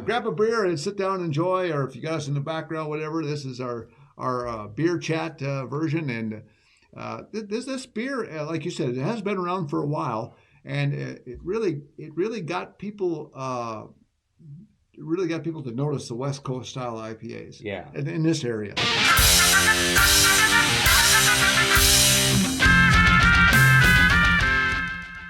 grab a beer and sit down and enjoy, or if you got us in the background, whatever. This is our beer chat version, and this beer, like you said, it has been around for a while, and it really got people. It really got people to notice the West Coast style IPAs. Yeah. In this area.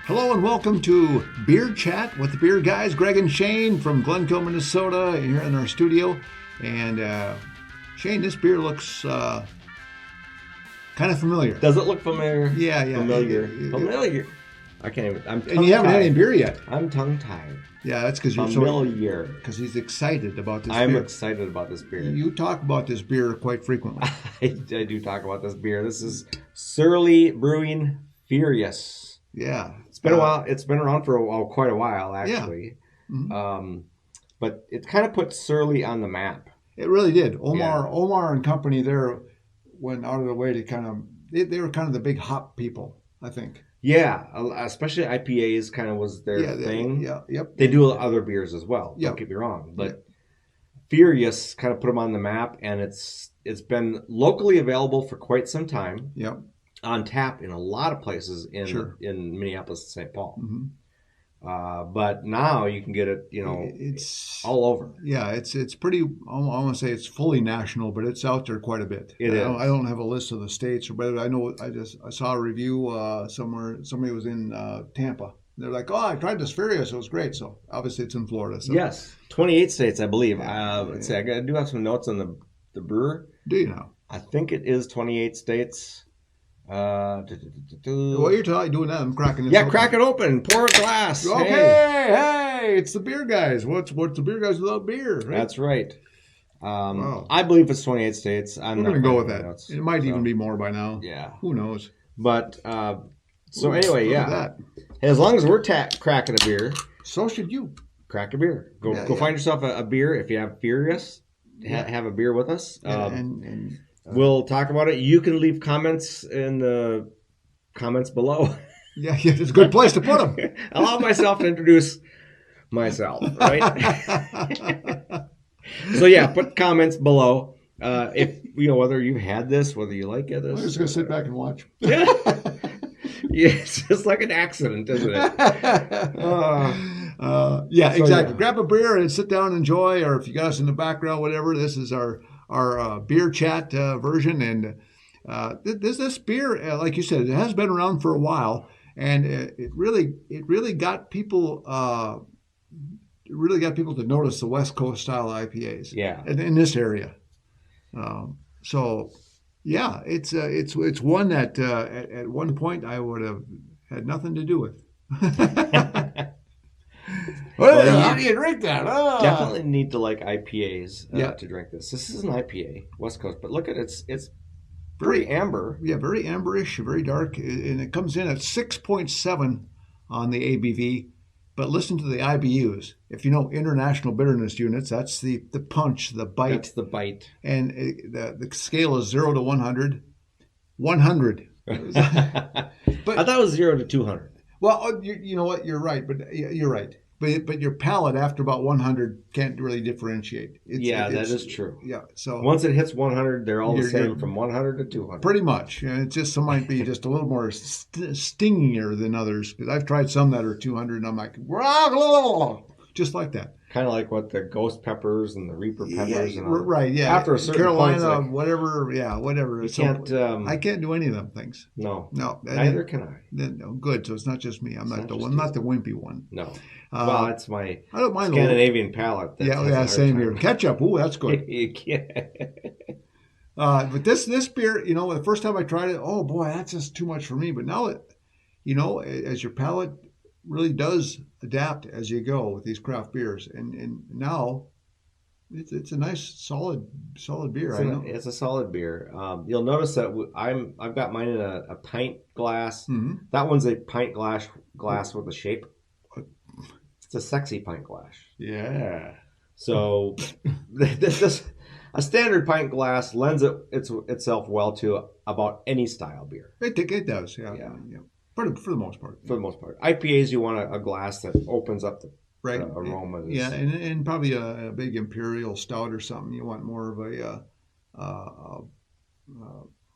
Hello and welcome to Beer Chat with the Beer Guys, Greg and Shane from Glencoe, Minnesota, here in our studio. And Shane, this beer looks kind of familiar. Does it look familiar? Yeah. Familiar. I can't even. I'm tongue-tied. And you haven't had any beer yet. I'm tongue-tied. Yeah, that's because you're familiar. Because he's excited about this beer. I'm excited about this beer. You talk about this beer quite frequently. I do talk about this beer. This is Surly Brewing Furious. Yeah. It's been a while. It's been around for quite a while, actually. Yeah. Mm-hmm. But it kind of put Surly on the map. It really did. Omar and company there went out of the way to kind of, they were kind of the big hop people, I think. Yeah, especially IPAs kind of was their thing. Yep. They do other beers as well. Yep. Don't get me wrong, but Furious kind of put them on the map, and it's been locally available for quite some time. Yep. On tap in a lot of places in Minneapolis and St. Paul. Mm-hmm. But now you can get it, it's all over. Yeah, it's pretty. I want to say it's fully national, but it's out there quite a bit. It is. I don't have a list of the states, but I know I saw a review somewhere. Somebody was in Tampa. They're like, "Oh, I tried this Furious. It was great." So obviously it's in Florida. So. Yes, 28 states, I believe. Let's see, I do have some notes on the brewer. Do you know? I think it is 28 states. While you're doing that, I'm cracking this open. Crack it open. Pour a glass. Okay, hey, it's the Beer Guys. What's the Beer Guys without beer? Right? That's right. Wow. I believe it's 28 states. We're going to go with that. Notes, it might even be more by now. Yeah. Who knows? But, anyway, yeah. As long as we're cracking a beer. So should you. Crack a beer. Go find yourself a beer. If you have Furious, have a beer with us. We'll talk about it. You can leave comments in the comments below. Yeah, it's a good place to put them. Allow myself to introduce myself, right? So put comments below. If whether you've had this, whether you like it. I'm just gonna sit back and watch. Yeah, it's just like an accident, isn't it? Exactly. Grab a beer and sit down and enjoy, or if you got us in the background, whatever. This is our beer chat version, and this beer, like you said, it has been around for a while, and it really got people to notice the West Coast style IPAs. Yeah. In this area, it's one that at one point I would have had nothing to do with. How do you drink that? Definitely need to like IPAs to drink this. This is an IPA, West Coast, but look at it. It's very amber. Yeah, very amberish, very dark, and it comes in at 6.7 on the ABV. But listen to the IBUs. If you know international bitterness units, that's the punch, the bite. That's the bite. And the scale is 0 to 100. 100. But I thought it was 0 to 200. Well, you know what? You're right, but you're right. But your palate after about 100 can't really differentiate. That is true. Yeah. So once it hits 100, they're all the same from 100 to 200. Pretty much. And it just some might be just a little more stingier than others. Because I've tried some that are 200, and I'm like, just like that. Kind of like what the ghost peppers and the reaper peppers and all. Right, yeah. After a certain Carolina, point, whatever. You can't. I can't do any of them things. No. Neither can I. No, good. So it's not just me. I'm not the wimpy one. No. Well, it's my I don't mind Scandinavian palate. Same here. Ketchup. Ooh, that's good. But this beer, the first time I tried it, oh boy, that's just too much for me. But now as your palate really does adapt as you go with these craft beers, and now it's a nice solid beer. It's a solid beer. You'll notice that I've got mine in a pint glass. Mm-hmm. That one's a pint glass with a shape. It's a sexy pint glass. Yeah. So this a standard pint glass lends itself well to about any style beer. It does. Yeah. For the most part. For the most part, IPAs you want a glass that opens up aromas. Yeah, and probably a big imperial stout or something. You want more of a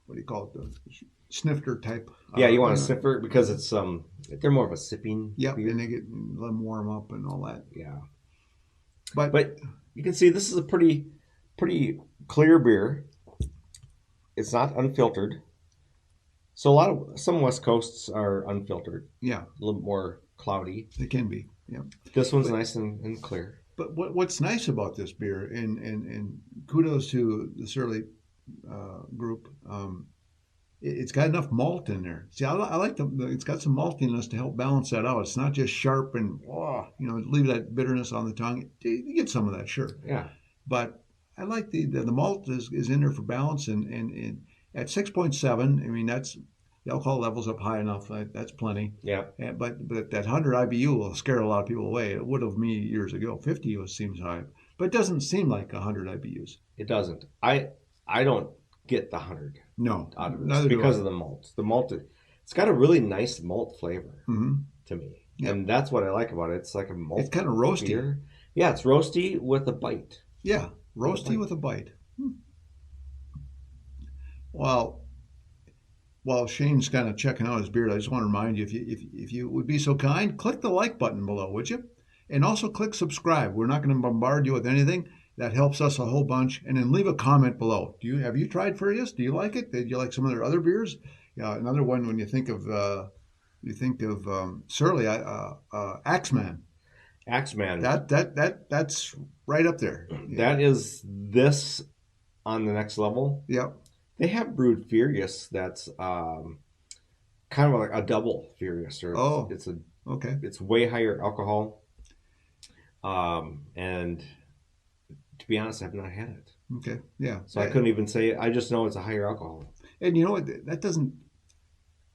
what do you call it? The snifter type. Yeah, you want a snifter because it's they're more of a sipping. Yep, beer. and they let them warm up and all that. Yeah, but you can see this is a pretty clear beer. It's not unfiltered. So some West Coasts are unfiltered. Yeah, a little bit more cloudy. They can be. Yeah, this one's nice and clear. But what's nice about this beer, and kudos to the Surly group, it's got enough malt in there. See, I like it's got some maltiness to help balance that out. It's not just sharp and leave that bitterness on the tongue. You get some of that, sure. Yeah. But I like the malt is in there for balance, and at 6.7, I mean the alcohol level's up high enough. That's plenty. Yeah. But that 100 IBU will scare a lot of people away. It would have me years ago. 50 seems high, but it doesn't seem like 100 IBUs. It doesn't. I don't get the 100. No, out of this because of the malt. The malt, it's got a really nice malt flavor to me, and that's what I like about it. It's like a malt. It's kind of roasty. Beer. Yeah, it's roasty with a bite. Yeah, roasty with a bite. Well, while Shane's kind of checking out his beard, I just want to remind you, if you would be so kind, click the like button below, would you? And also click subscribe. We're not going to bombard you with anything. That helps us a whole bunch. And then leave a comment below. Have you tried Furious? Do you like it? Did you like some of their other beers? Yeah, another one when you think of Surly, Axeman. Axeman. That's right up there. That is this on the next level. Yep. They have brewed Furious that's kind of like a double Furious. Or it's way higher alcohol. And to be honest, I've not had it. Okay, yeah. So I couldn't even say. I just know it's a higher alcohol. And you know what? That doesn't.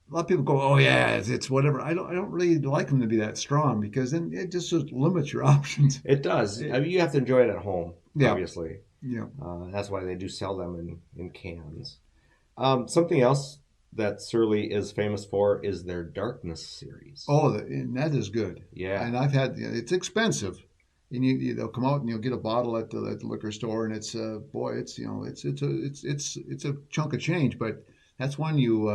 A lot of people go, "Oh yeah, it's whatever." I don't really like them to be that strong because then it just limits your options. It does. I mean, you have to enjoy it at home, obviously. Yeah. That's why they do sell them in cans. Something else that Surly is famous for is their Darkness series. Oh, and that is good. Yeah. And I've had. It's expensive. And they'll come out and you'll get a bottle at the liquor store, and it's it's a chunk of change, but that's one you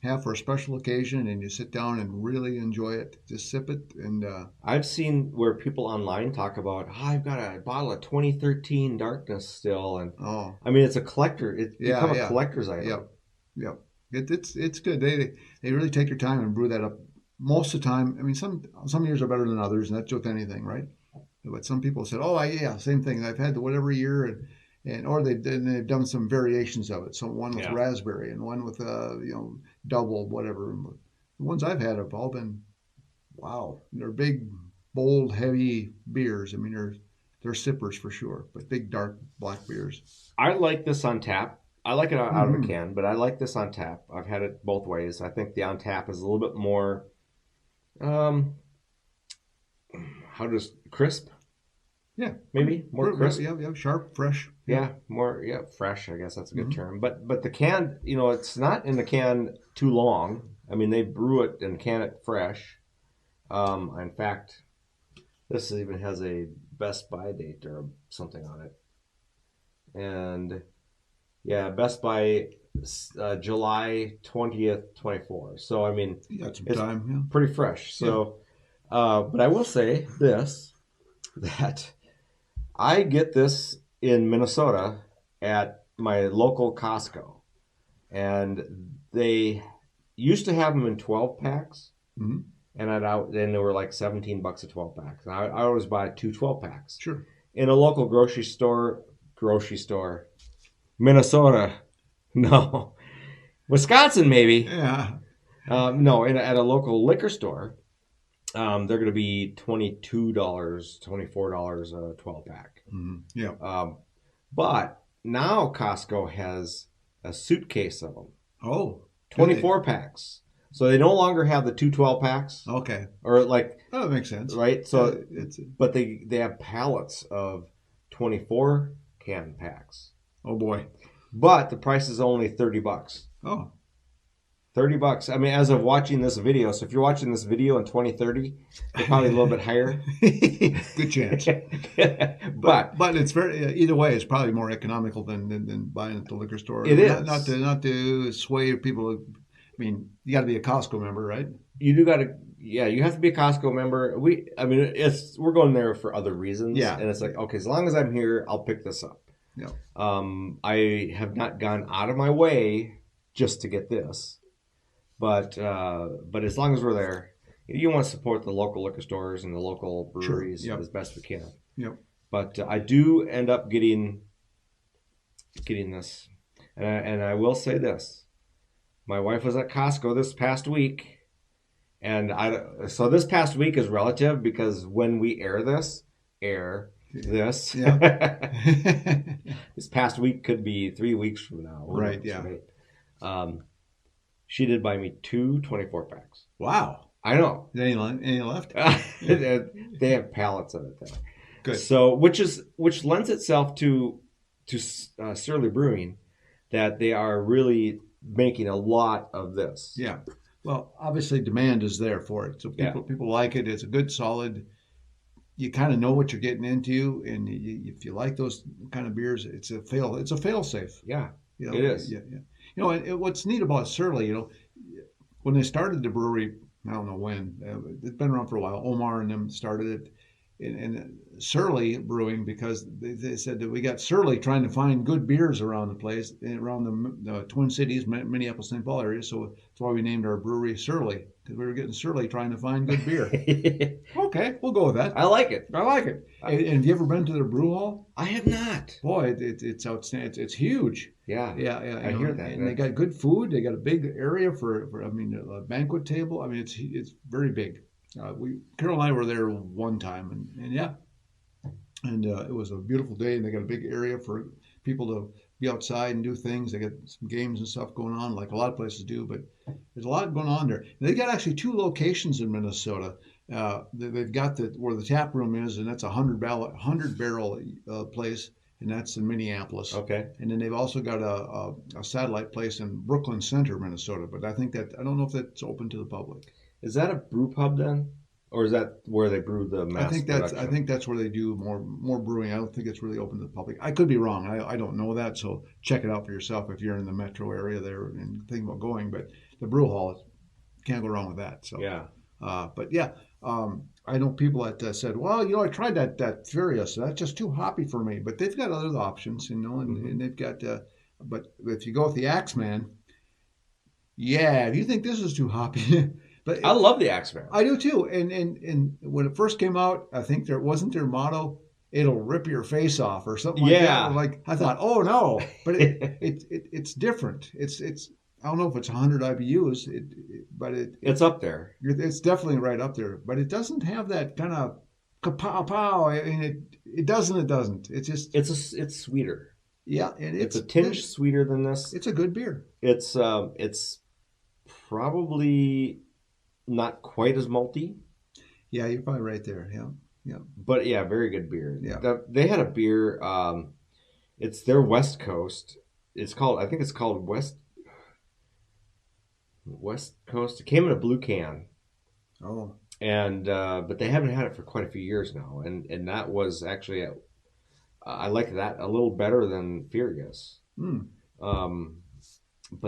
have for a special occasion, and you sit down and really enjoy it. Just sip it, and I've seen where people online talk about, I've got a bottle of 2013 Darkness still, and I mean it's a collector. It's become a collector's item. Yep. It's good. They really take their time and brew that up. Most of the time, I mean some years are better than others, and that's with anything, right? But some people said, same thing. I've had the whatever year, or they've done some variations of it. So one with raspberry and one with double whatever. The ones I've had have all been, wow. They're big, bold, heavy beers. I mean, they're sippers for sure, but big, dark, black beers. I like this on tap. I like it out of a can, but I like this on tap. I've had it both ways. I think the on tap is a little bit more, crisp? Yeah, maybe more crisp. Yeah, sharp, fresh. Yeah, more fresh. I guess that's a good term. But the can, it's not in the can too long. I mean, they brew it and can it fresh. In fact, this even has a Best By date or something on it. And Best By July 20th, 24. So I mean, you got some time. Yeah. Pretty fresh. So. But I will say this, that I get this in Minnesota at my local Costco. And they used to have them in 12 packs. Mm-hmm. And then they were like $17 a 12 pack. And I always buy 2 12 packs. Sure. In a local grocery store, Minnesota, no. Wisconsin, maybe. Yeah. No, at a local liquor store. They're going to be $22, $24 a 12 pack. Mm-hmm. Yeah. But now Costco has a suitcase of them. Oh. 24 packs. So they no longer have the 2 12 packs. Okay. Or like. Oh, that makes sense. Right? So, but they have pallets of 24 can packs. Oh, boy. But the price is only $30. Oh. $30. I mean, as of watching this video, so if you're watching this video in 2030, they're probably a little bit higher. Good chance. but it's very either way. It's probably more economical than buying at the liquor store. It is not to sway people. I mean, you got to be a Costco member, right? You do got to. Yeah, you have to be a Costco member. We're going there for other reasons. Yeah, and it's like, okay, as long as I'm here, I'll pick this up. Yeah. I have not gone out of my way just to get this. But as long as we're there, you want to support the local liquor stores and the local breweries as best we can. Yep. But I do end up getting this, and I will say this: my wife was at Costco this past week, and so this past week is relative because when we air this, this past week could be 3 weeks from now. Right. Yeah. Right? She did buy me 2 24-packs. Wow. I know. Is any left? They have pallets of it there. Good. So, which lends itself to Surly Brewing, that they are really making a lot of this. Yeah. Well, obviously demand is there for it. So people like it. It's a good, solid. You kind of know what you're getting into, and if you like those kind of beers, it's a fail safe. Yeah. You know, it is. Yeah. And what's neat about Surly, when they started the brewery, I don't know when, it's been around for a while. Omar and them started it, and Surly Brewing, because they said that we got Surly trying to find good beers around the place, around the Twin Cities, Minneapolis, St. Paul area. So that's why we named our brewery Surly, because we were getting Surly trying to find good beer. Okay, we'll go with that. I like it. And have you ever been to their brew hall? I have not. Boy, it's outstanding. It's huge. Yeah. I hear that. And they got good food. They got a big area for a banquet table. I mean, it's very big. Carol and I were there one time, and it was a beautiful day. And they got a big area for people to be outside and do things. They got some games and stuff going on, like a lot of places do. But there's a lot going on there. And they got actually 2 locations in Minnesota. They've got where the tap room is, and that's a 100-barrel place, and that's in Minneapolis. Okay. And then they've also got a satellite place in Brooklyn Center, Minnesota. But I don't know if that's open to the public. Is that a brew pub then, or is that where they brew the mass production? I think that's where they do more brewing. I don't think it's really open to the public. I could be wrong. I don't know that, so check it out for yourself if you're in the metro area there and think about going. But the brew hall, can't go wrong with that. So yeah. I know people that said, well, I tried that Furious. That's just too hoppy for me. But they've got other options, and they've got. But if you go with the Axeman, if you think this is too hoppy. But I love the Axeman. I do too. And when it first came out, I think there wasn't their motto, "It'll rip your face off" or something like that. Like I thought, oh no, but it's different. It's I don't know if it's 100 IBUs, but it's up there. It's definitely right up there. But it doesn't have that kind of kapow pow. I mean, it doesn't. It doesn't. It's just it's sweeter. Yeah, and it's a tinge sweeter than this. It's a good beer. It's probably not quite as malty. Yeah, you're probably right there. Yeah. But yeah, very good beer. Yeah. They had a beer. It's their West Coast. I think it's called West Coast. It came in a blue can. Oh. And but they haven't had it for quite a few years now, and that was actually I like that a little better than Furious. But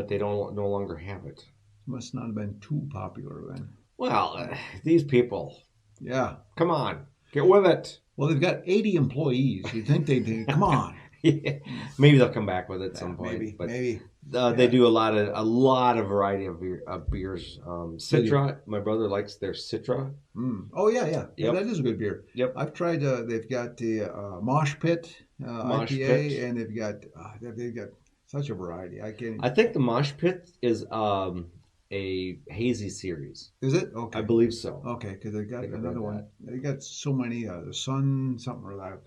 they no longer have it. Must not have been too popular then. Well, these people. Yeah. Come on. Get with it. Well, they've got 80 employees. You'd think they'd come on. Yeah. Maybe they'll come back with it at some point. Maybe. They do a lot of variety of beers. Citra. My brother likes their Citra. Oh yeah. Yep. Yeah, that is a good beer. Yep. I've tried. They've got the Mosh Pit IPA, and they've got such a variety. I think the Mosh Pit is a hazy series. Is it? Okay. I believe so. Okay, because they got another one. They got so many. The Sun something or that.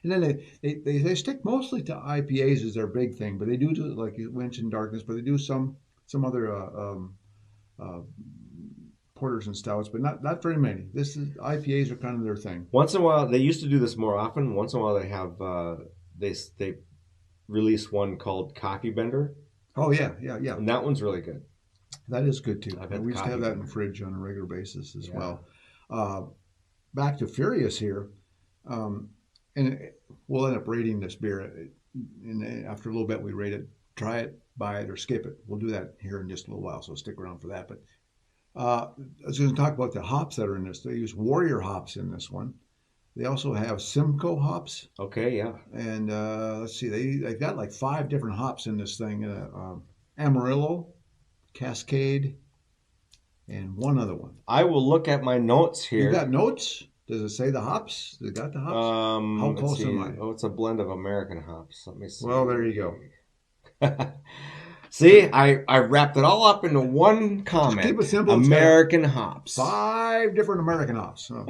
And then they stick mostly to IPAs as their big thing, but they do like you mentioned Darkness, but they do some other porters and stouts, but not very many. IPAs are kind of their thing. Once in a while, they used to do this more often. Once in a while, they have they release one called Coffee Bender. Oh yeah. And that one's really good. That is good too. I've had We used to have coffee that in the beer. fridge on a regular basis as Yeah. well. Back to Furious here, and we'll end up rating this beer. And after a little bit, we rate it, try it, buy it, or skip it. We'll do that here in just a little while, so stick around for that. But I was going to talk about the hops that are in this. They use Warrior hops in this one. They also have Simcoe hops. Okay, yeah. And let's see, they got like 5 different hops in this thing. Amarillo, Cascade, and one other one. I will look at my notes here. You got notes? Does it say the hops? Does it got the hops? How close am I? Oh, it's a blend of American hops. Let me see. Well, there you go. See, I wrapped it all up into one comment. Just keep it simple. American hops. 5 different American hops. So,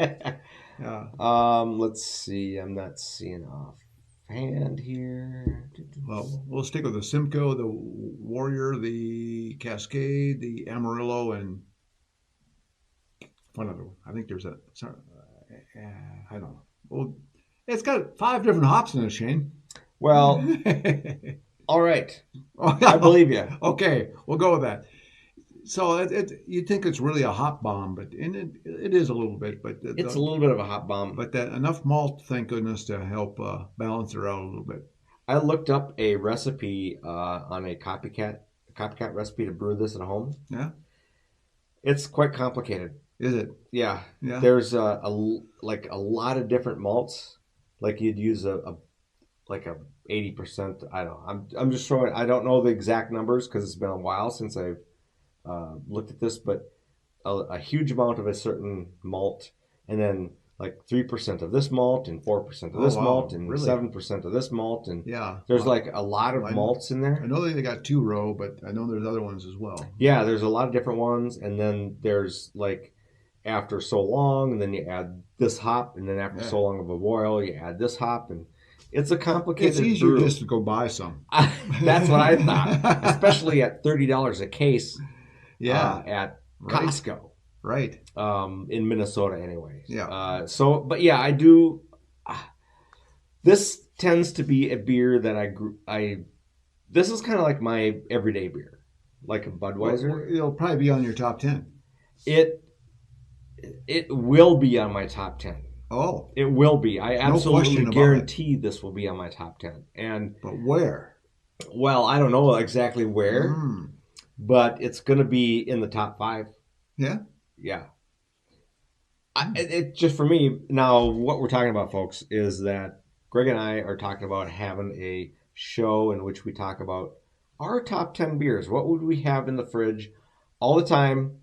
yeah. Let's see. I'm not seeing offhand here. Well, we'll stick with the Simcoe, the Warrior, the Cascade, the Amarillo, and one other one. I think there's a. Sorry, I don't know. Well, it's got 5 different hops in it, Shane. Well, all right. I believe you. Okay, we'll go with that. So you'd think it's really a hop bomb, but it is a little bit. But it's a little bit of a hop bomb. But that enough malt, thank goodness, to help balance it out a little bit. I looked up a recipe on a copycat recipe to brew this at home. Yeah, it's quite complicated. Is it? Yeah. Yeah. There's a lot of different malts. Like you'd use a 80%. I don't know. I'm just throwing. I don't know the exact numbers because it's been a while since I've looked at this, but a huge amount of a certain malt, and then like 3% of this malt, and 4% of this malt, and really? 7% of this malt, and yeah, there's like a lot of malts in there. I know they got 2 row, but I know there's other ones as well. Yeah, there's a lot of different ones, and then there's like after so long, and then you add this hop, and then after so long of a boil, you add this hop, and it's a complicated. It's easier brew. just to go buy some. That's what I thought, especially at $30 a case. Yeah, at Costco, right? In Minnesota, anyway. Yeah. But yeah, I do. This tends to be a beer that This is kind of like my everyday beer, like a Budweiser. Well, it'll probably be on your top 10. It will be on my top 10. Oh, it will be. I absolutely guarantee it. This will be on my top 10. But where? Well, I don't know exactly where. But it's going to be in the top 5. Yeah? Yeah. It just for me, now what we're talking about, folks, is that Greg and I are talking about having a show in which we talk about our top 10 beers. What would we have in the fridge all the time,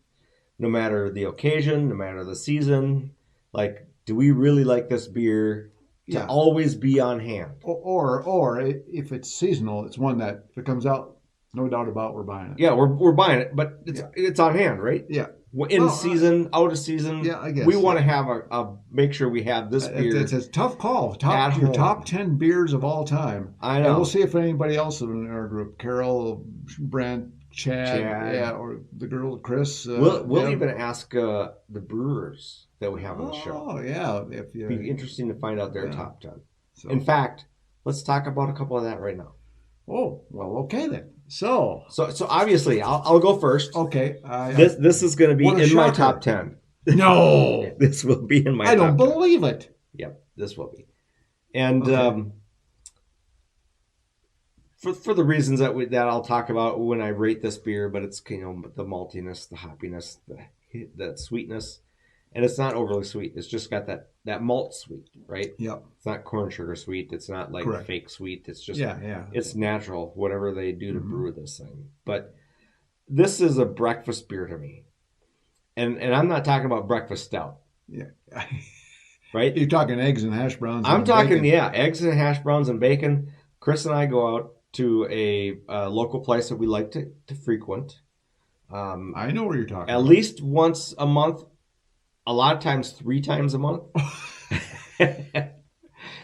no matter the occasion, no matter the season? Like, do we really like this beer to always be on hand? Or if it's seasonal, it's one that if it comes out, no doubt about we're buying it. Yeah, we're buying it, but it's on hand, right? Yeah. In season, out of season. Yeah, I guess. We want to have a make sure we have this beer. It's a tough call. Your top 10 beers of all time. I know. And we'll see if anybody else in our group, Carol, Brent, Chad, yeah, or the girl, Chris. We'll even ask the brewers that we have on the show. Oh, yeah. It'd be interesting to find out their top 10. So. In fact, let's talk about a couple of that right now. Oh, well, okay then. So obviously, I'll go first. Okay. This is going to be in my top 10. No. This will be in my top 10. I don't believe it. Yep, this will be. And for the reasons that I'll talk about when I rate this beer, but it's, the maltiness, the hoppiness, the sweetness. And it's not overly sweet. It's just got that malt sweet, right? Yep. It's not corn sugar sweet. It's not like fake sweet. It's just it's natural, whatever they do to brew this thing. But this is a breakfast beer to me. And I'm not talking about breakfast stout. Yeah. Right? You're talking eggs and hash browns. I'm talking, eggs and hash browns and bacon. Chris and I go out to a local place that we like to frequent. I know where you're talking at least once a month. A lot of times 3 times a month.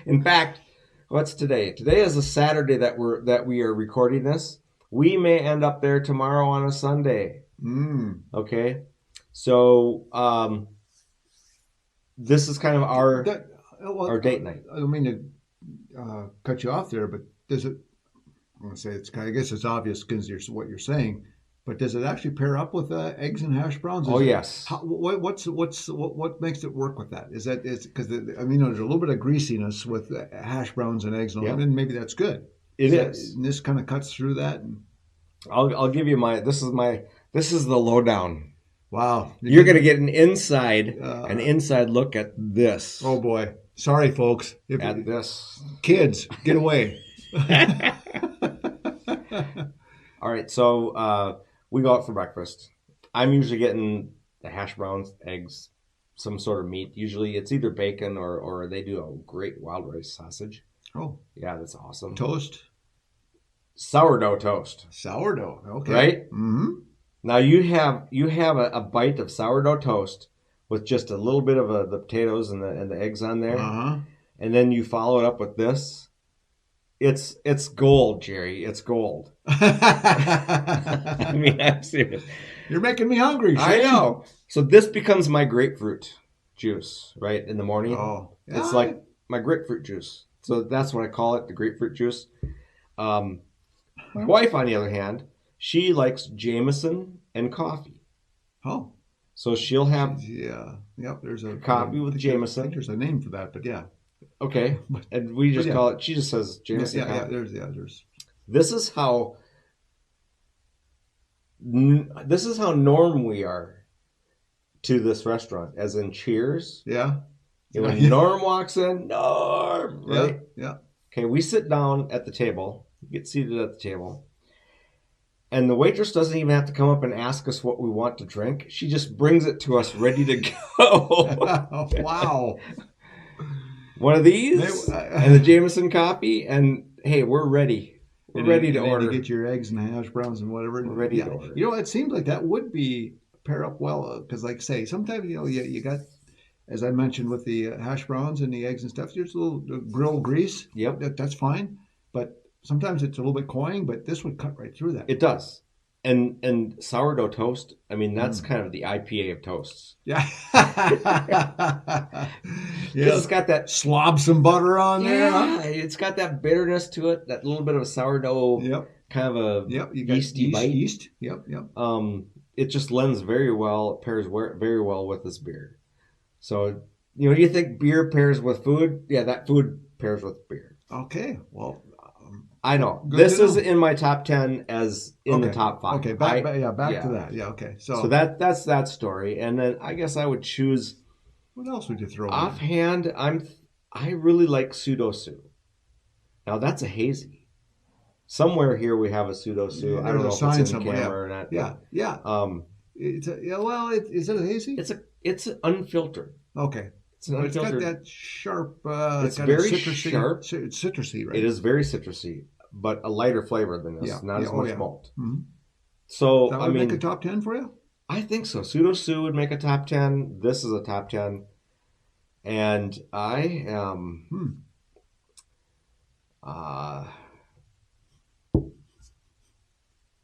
In fact, what's today? Today is a Saturday that we are recording this. We may end up there tomorrow on a Sunday. Okay, so this is kind of our date night. I don't mean to cut you off there, but does it? I'm going to say I guess it's obvious because what you're saying. But does it actually pair up with eggs and hash browns? Oh, yes. What makes it work with that? Is because I mean there's a little bit of greasiness with hash browns and eggs, and maybe that's good. It is. And this kind of cuts through that. I'll give you this is the lowdown. Wow, you're gonna get an inside look at this. Oh boy, sorry folks. At this, kids, get away. All right, so we go out for breakfast. I'm usually getting the hash browns, eggs, some sort of meat. Usually it's either bacon or they do a great wild rice sausage. Oh. Yeah, that's awesome. Toast? Sourdough toast. Sourdough, okay. Right? Mm-hmm. Now you have a bite of sourdough toast with just a little bit of the potatoes and the eggs on there. Uh-huh. And then you follow it up with this. It's gold, Jerry. It's gold. I mean, I'm serious. You're making me hungry, Shane. I know. So this becomes my grapefruit juice, right, in the morning. Oh. It's like my grapefruit juice. So that's what I call it, the grapefruit juice. My wife, on the other hand, she likes Jameson and coffee. Oh. So she'll have there's a coffee with Jameson. I think there's a name for that, but yeah. Okay. And we just call it, she just says Jameson coffee. Yeah, there's. This is how norm we are to this restaurant, as in cheers. Yeah. When Norm walks in, Norm, right? Yeah. Okay, we sit down at the table, get seated at the table, and the waitress doesn't even have to come up and ask us what we want to drink. She just brings it to us ready to go. Wow. One of these and the Jameson coffee, and hey, we're ready. We're ready to order. You get your eggs and hash browns and whatever. We're ready to order. You know, it seems like that would be pair up well because, like, say, sometimes you got, as I mentioned with the hash browns and the eggs and stuff, there's a little grill grease. Yep, that's fine. But sometimes it's a little bit cloying. But this would cut right through that. It does. And sourdough toast, I mean, that's kind of the IPA of toasts. Yeah. It's got that... Slob some butter on there. Yeah, it's got that bitterness to it, that little bit of a sourdough, kind of a yeasty bite. Yeast. Yep. It just lends very well, pairs very well with this beer. So, you think beer pairs with food? Yeah, that food pairs with beer. Okay, well... I know. This is in my top 10 as in the top 5. Okay, back to that. Yeah, okay. So that's that story. And then I guess I would choose... What else would you throw offhand, I really like Pseudo Sue. Now, that's a hazy. Somewhere here we have a Pseudo Sue. I don't know if it's in the camera or not. Yeah. Is it a hazy? It's unfiltered. Okay. It's unfiltered. It's got that sharp... it's very sharp. It's citrusy, right? It is very citrusy, but a lighter flavor than this. Not as much malt. Mm-hmm. So, that would make a top 10 for you? I think so. Pseudo Sue would make a top 10. This is a top 10. And I am...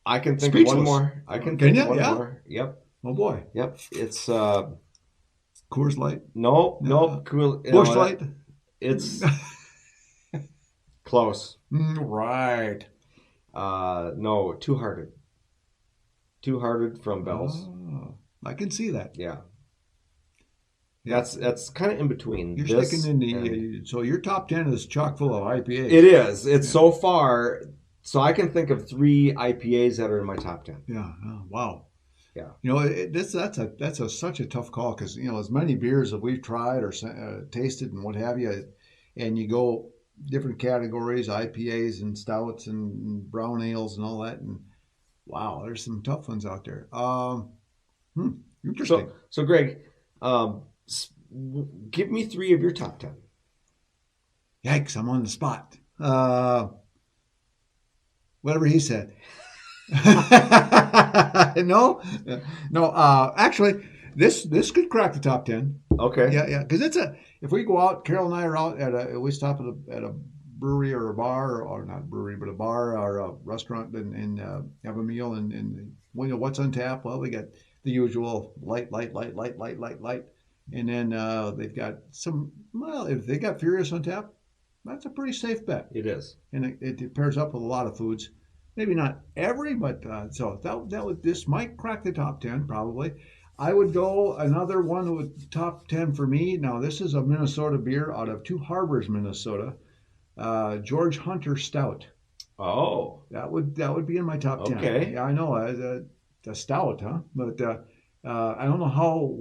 I can think of one more. I can think of one more. Yep. Oh, boy. Yep. It's... Coors Light? No. Busch Light? It's close. Right. No, Two Hearted. Two Hearted from Bell's. Oh, I can see that. Yeah. That's kind of in between. You're sticking in so your top 10 is chock full of IPAs. It is. It's so far. So I can think of 3 IPAs that are in my top 10. Yeah. Oh, wow. Yeah. That's such a tough call because as many beers that we've tried or tasted and what have you, and you go different categories, IPAs and stouts and brown ales and all that, and wow, there's some tough ones out there. Interesting. So Greg, give me 3 of your top 10. Yikes! I'm on the spot. Whatever he said. No. Actually, this could crack the top 10. Okay. Yeah. Because if we go out, Carol and I are out we stop at a brewery or a bar, or not brewery, but a bar or a restaurant, and have a meal, and what's on tap? Well, we got the usual light, and then they've got some. Well, if they got Furious on tap, that's a pretty safe bet. It is, and it pairs up with a lot of foods. maybe not every, but so that would this might crack the top 10 probably. I would go another one with top 10 for me. Now this is a Minnesota beer out of Two Harbors, Minnesota. George Hunter Stout. Oh, That would be in my top 10. okay. Yeah, I know. The stout, huh? But I don't know how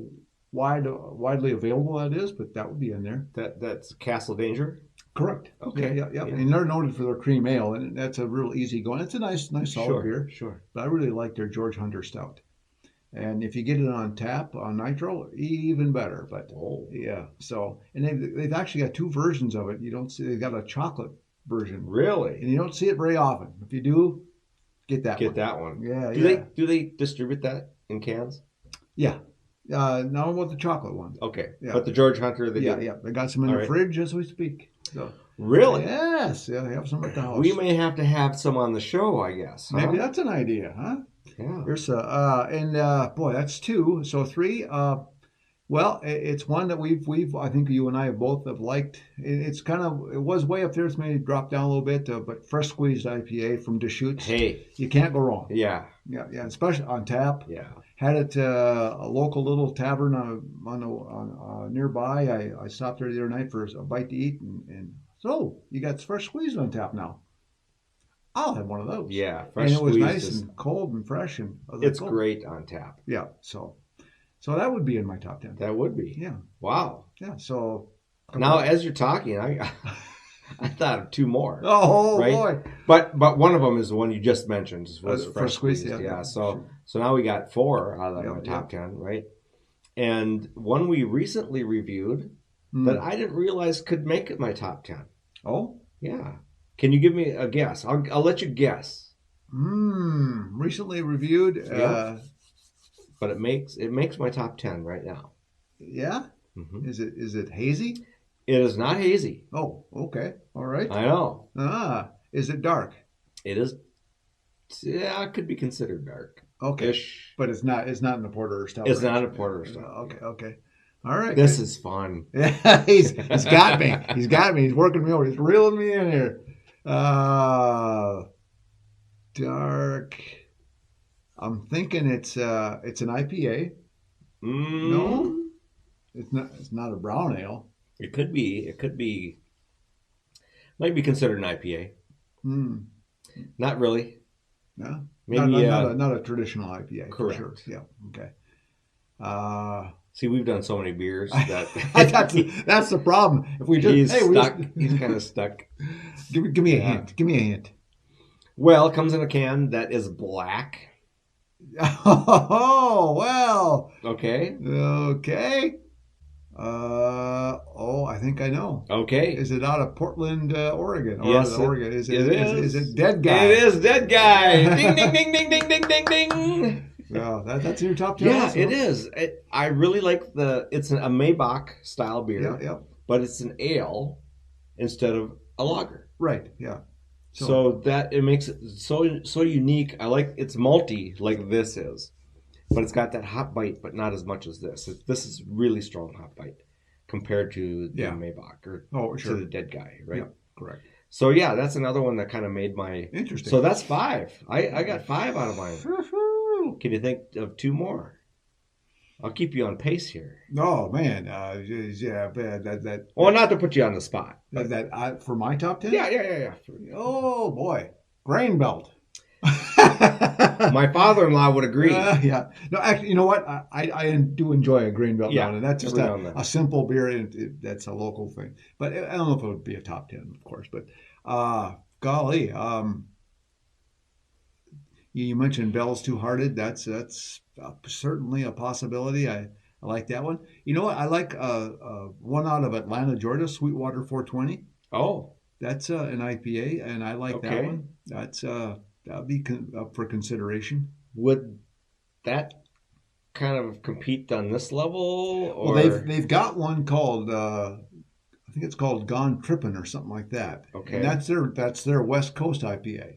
widely available that is, but that would be in there. That's Castle Danger. Correct. Okay. Yeah. Yeah. And they're noted for their cream ale, and that's a real easy going. It's a nice solid beer. Sure. But I really like their George Hunter Stout. And if you get it on tap on nitro, even better. But yeah, so and they've actually got two versions of it. You don't see they've got a chocolate version, Really? and you don't see it very often. If you do, get that one. Yeah. Do they distribute that in cans? Yeah. Not with the chocolate one. Okay. Yeah. But the George Hunter, Yeah. They got some in the fridge as we speak. So really? yes, yeah, they have some at the house. We may have to have some on the show, I guess. Huh? Maybe that's an idea, huh? Yeah. There's boy, that's two. So three. Well, it's one that we've I think you and I both have liked. It was way up there. It's maybe dropped down a little bit, but fresh squeezed IPA from Deschutes. Hey, you can't go wrong. Yeah. Yeah, especially on tap. Yeah. Had it a local little tavern on nearby. I stopped there the other night for a bite to eat, and so you got fresh squeezed on tap now. I'll have one of those. Yeah, fresh and it was nice and cold and fresh, and it's great on tap. Yeah, so that would be in my top 10. That would be. Yeah. Wow. Yeah. So now, as you're talking, I thought of two more. Oh right? Boy! But one of them is the one you just mentioned. Was fresh squeezed. Yeah. So now we got four out of my top 10, right? And one we recently reviewed that I didn't realize could make it my top 10. Oh. Yeah. Can you give me a guess? I'll let you guess. Recently reviewed. Yeah. But it makes my top 10 right now. Yeah. Mm-hmm. Is it hazy? It is not hazy. Oh, okay. All right. I know. Is it dark? It is. Yeah, it could be considered dark. Okay. But it's not in the porter or stout. It's not a porter or stout. Okay. All right. This is fun. Yeah, he's got me. He's got me. He's working me over. He's reeling me in here. Dark. I'm thinking it's an IPA. No, it's not. It's not a brown ale. It could be. Might be considered an IPA. Not really. No. Maybe not a traditional IPA. Correct. For sure. Yeah. Okay. See, we've done so many beers that that's the problem. If we just he's stuck. He's kind of stuck. Give me a hint. Give me a hint. Well, it comes in a can that is black. Oh well. Okay. I think I know. Okay. Is it out of Portland, Oregon? Yes, Oregon. Is it Dead Guy? It is Dead Guy. Ding ding ding ding ding ding ding ding. Yeah, that's in your top 10. Yeah, also. it is. I really like it's a Maybach style beer. Yeah. But it's an ale instead of a lager. Right. Yeah. So that it makes it so unique. I like it's malty like this is, but it's got that hot bite, but not as much as this. This is really strong hot bite compared to the Maybach or to the Dead Guy, right? Yeah, correct. So yeah, that's another one that kind of made my interesting. So that's 5. I got 5 out of mine. Can you think of 2 more? I'll keep you on pace here. Oh man, that. Well, not to put you on the spot. For my top 10. Yeah. Oh boy, Grain Belt. My father-in-law would agree. Yeah. No, actually, you know what? I do enjoy a Grain Belt now, and that's just a simple beer, and that's a local thing. But I don't know if it would be a top 10, of course. But golly, you mentioned Bell's Two Hearted. That's certainly a possibility. I like that one. You know what? I like one out of Atlanta, Georgia, Sweetwater 420. Oh, that's an IPA, and I like that one. That's that'd be up for consideration. Would that kind of compete on this level? Or? Well, they've got one called I think it's called Gone Trippin' or something like that. Okay, and that's their West Coast IPA.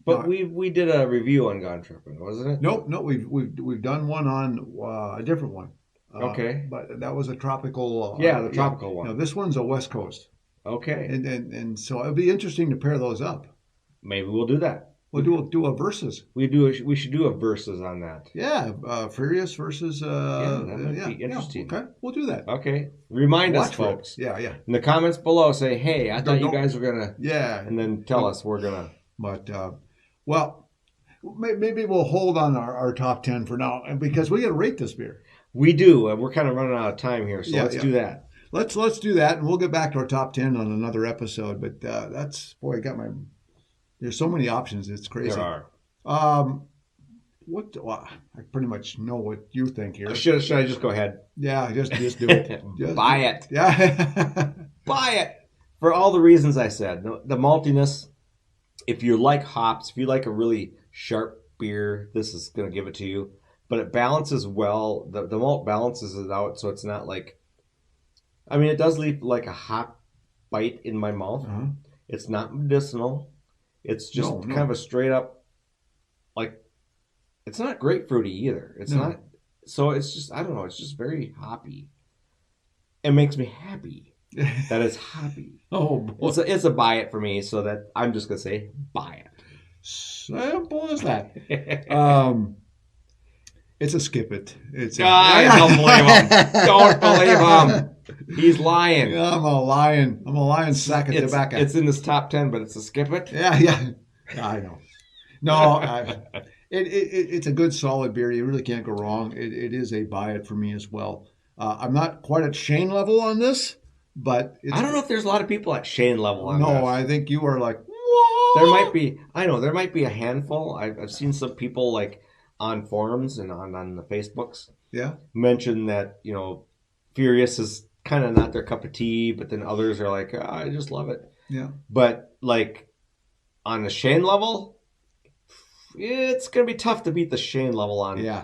But we did a review on Gone Trippin', wasn't it? Nope. We've done one on a different one. Okay, but that was a tropical. The tropical one. No, this one's a West Coast. Okay, and so it'd be interesting to pair those up. Maybe we'll do that. We'll do a versus. We should do a versus on that. Yeah, Furious versus. That might be interesting. Okay, we'll do that. Okay, remind us, Watch folks. Yeah. In the comments below, say, "Hey, I thought you guys were gonna." Yeah, and then tell us we're gonna. But well, maybe we'll hold on our top 10 for now, and because we got to rate this beer. We do. We're kind of running out of time here, so let's do that. Let's do that, and we'll get back to our top 10 on another episode. But I got my. There's so many options. It's crazy. There are. I pretty much know what you think here. Should I just go ahead? Yeah, just do it. Buy it. Yeah. Buy it. For all the reasons I said. The maltiness, if you like hops, if you like a really sharp beer, this is going to give it to you. But it balances well. The malt balances it out, so it's not like... I mean, it does leave like a hot bite in my mouth. Uh-huh. It's not medicinal. It's just kind of a straight up, like, it's not grapefruity either. It's not, so it's just, I don't know, it's just very hoppy. It makes me happy that it's hoppy. Oh, boy. It's a buy it for me, so that I'm just going to say buy it. Simple as that. It's a skip it. I don't believe him. Don't believe him. He's lying. I'm a lying sack of tobacco. It's in this top 10, but it's a skip it. Yeah. I know. No, it's a good solid beer. You really can't go wrong. It is a buy it for me as well. I'm not quite at Shane level on this, but I don't know if there's a lot of people at Shane level on this. No, I think you are like, what? There might be a handful. I've seen some people like on forums and on the Facebooks. Yeah. Mention that, Furious is kind of not their cup of tea, but then others are like, I just love it. Yeah. But like on the Shane level, it's going to be tough to beat the Shane level on. Yeah.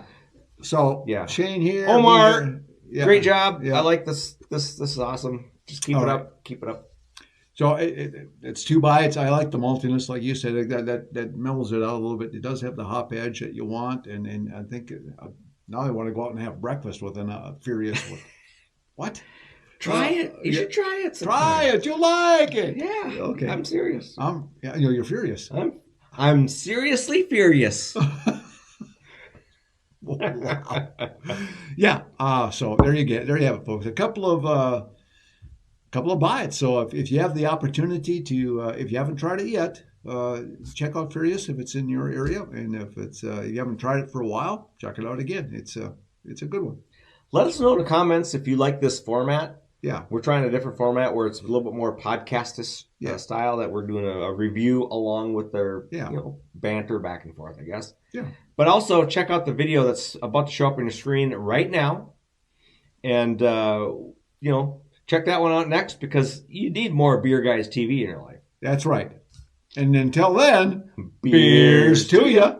So Shane here. Omar, great job. Yeah. I like this. This is awesome. Just keep it up. Keep it up. So it's 2 bites. I like the maltiness, like you said, that mellows it out a little bit. It does have the hop edge that you want, and I think now I want to go out and have breakfast with a Furious. What? Try it. You should try it. Try it. You like it? Yeah. Okay. I'm serious. You're furious. I'm seriously furious. Wow. Yeah. So there you have it, folks. A couple of bites. So if you have the opportunity to, if you haven't tried it yet, check out Furious if it's in your area, and if it's you haven't tried it for a while, check it out again. It's a good one. Let us know in the comments if you like this format. Yeah, we're trying a different format where it's a little bit more podcast style. That we're doing a review along with their banter back and forth, I guess. Yeah. But also check out the video that's about to show up on your screen right now, and check that one out next, because you need more Beer Guys TV in your life. That's right. And until then, beers to ya.